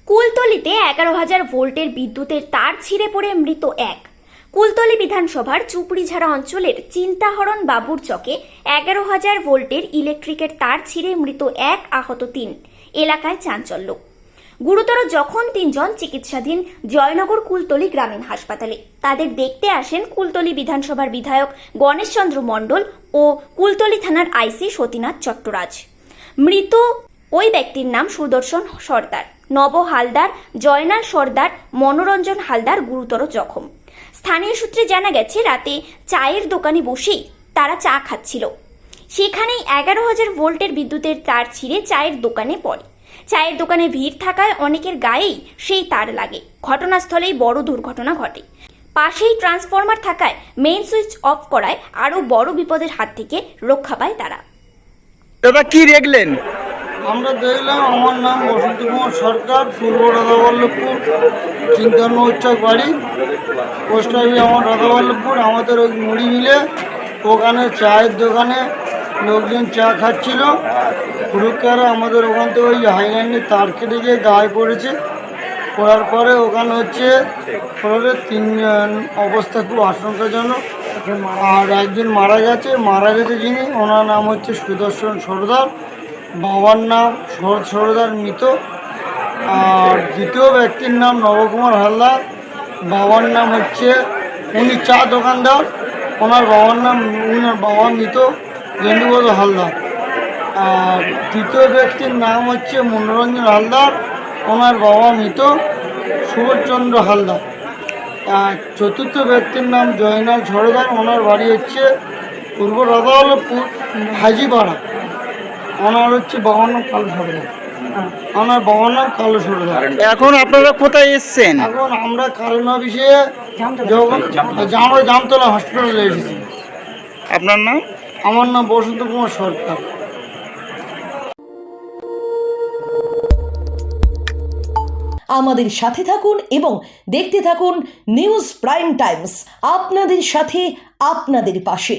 কুলতলিতে 11,000 ভোল্টের বিদ্যুতের তার ছিঁড়ে পড়ে মৃত এক। কুলতলি বিধানসভার চুপড়িঝাড়া অঞ্চলের চিন্তাহরণ বাবুর চকে 11,000 ভোল্টের ইলেকট্রিকের তার ছিঁড়ে মৃত এক, আহত 3। এলাকায় চাঞ্চল্য। গুরুতর জখম 3 জন চিকিৎসাধীন জয়নগর কুলতলি গ্রামীণ হাসপাতালে। তাদের দেখতে আসেন কুলতলি বিধানসভার বিধায়ক গণেশচন্দ্র মণ্ডল ও কুলতলি থানার আইসি সতীনাথ চট্টরাজ। মৃত ওই ব্যক্তির নাম সুদর্শন সর্দার, নব হালদার, জয়নাল সর্দার, মনোরঞ্জন হালদার গুরুতর জখম। স্থানীয় সূত্রে জানা গেছে, রাতে চায়ের দোকানে বসেই তারা চা খাচ্ছিল। সেখানেই 11,000 ভোল্টের বিদ্যুতের তার ছিঁড়ে চায়ের দোকানে পড়ে। চায়ের দোকানে ভিড় থাকায় অনেকের গায়েই সেই তার লাগে। ঘটনাস্থলেই বড় দুর্ঘটনা ঘটে। পাশেই ট্রান্সফরমার থাকায় মেইন সুইচ অফ করায় আরও বড় বিপদের হাত থেকে রক্ষা পায় তারা। দাদা কি দেখলেন? আমরা দেখলাম, আমার নাম বসন্ত কুমার সরকার, পূর্ব রাধাবল্লভপুর, চিন্তান্ন উচ্চক বাড়ি, পোস্ট অফিস আমার রাধাবল্লভপুর। আমাদের ওই মুড়ি মিলে ওখানে চায়ের দোকানে লোকজন চা খাচ্ছিল। পুরুকারা আমাদের ওখান থেকে ওই হাইলাইনের তার কেটে গিয়ে গায়ে পড়েছে। পড়ার পরে ওখানে পরে 3 জন অবস্থা খুব আশঙ্কাজনক, আর একজন মারা গেছে যিনি, ওনার নাম হচ্ছে সুদর্শন সর্দার, বাবার নাম শরৎ সর্দার মৃত। আর দ্বিতীয় ব্যক্তির নাম নবকুমার হালদার, বাবার নাম উনি চা দোকানদার, ওনার বাবা মৃত গেন্দুবদ হালদার। আর তৃতীয় ব্যক্তির নাম মনোরঞ্জন হালদার, ওনার বাবা মৃত সুবোধচন্দ্র হালদার। আর চতুর্থ ব্যক্তির নাম জয়নাল সর্দার, ওনার বাড়ি পূর্ব রাধাবল্লভপুর হাজিপাড়া। ওনার বাবার নাম কালো সর্দার, ওনার বাবার নাম কালো সর্দার। এখন আপনারা কোথায় এসছেন? এখন আমরা কারণ অফিসে জামতলা হসপিটালে এসেছি। আপনার নাম? আমার নাম বসন্ত কুমার সরকার। আমাদের সাথে থাকুন এবং দেখতে থাকুন নিউজ প্রাইম টাইমস, আপনাদের সাথে, আপনাদের পাশে।